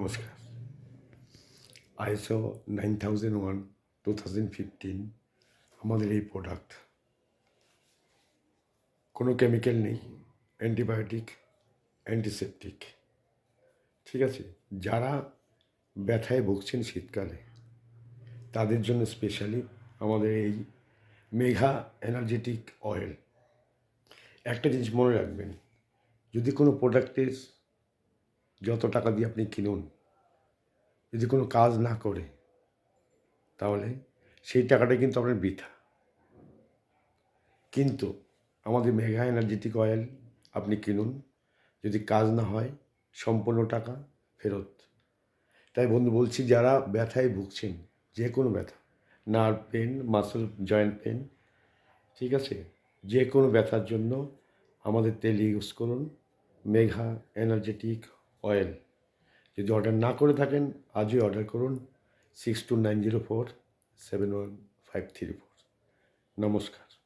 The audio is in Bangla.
নমস্কার। ISO 9001:2015 আমাদের এই প্রোডাক্ট। কোনো কেমিক্যাল নেই, অ্যান্টিবায়োটিক, অ্যান্টিসেপটিক। ঠিক আছে? যারা ব্যথায় ভুগছেন শীতকালে তাদের জন্য স্পেশালি আমাদের এই মেঘা এনার্জেটিক অয়েল। একটা জিনিস মনে রাখবেন, যদি কোনো প্রোডাক্টের যত টাকা দিয়ে আপনি কিনুন, যদি কোনো কাজ না করে তাহলে সেই টাকাটা কিন্তু আপনার বৃথা। কিন্তু আমাদের মেঘা এনার্জেটিক অয়েল আপনি কিনুন, যদি কাজ না হয় সম্পূর্ণ টাকা ফেরত। তাই বন্ধু বলছি, যারা ব্যথায় ভুগছেন, যে কোনো ব্যথা, nerve pain, muscle joint pain, ঠিক আছে, যে কোনো ব্যথার জন্য আমাদের তেল ইউজ করুন, মেঘা এনার্জেটিক অয়েল। যদি অর্ডার না করে থাকেন আজই অর্ডার করুন 6290471534। নমস্কার।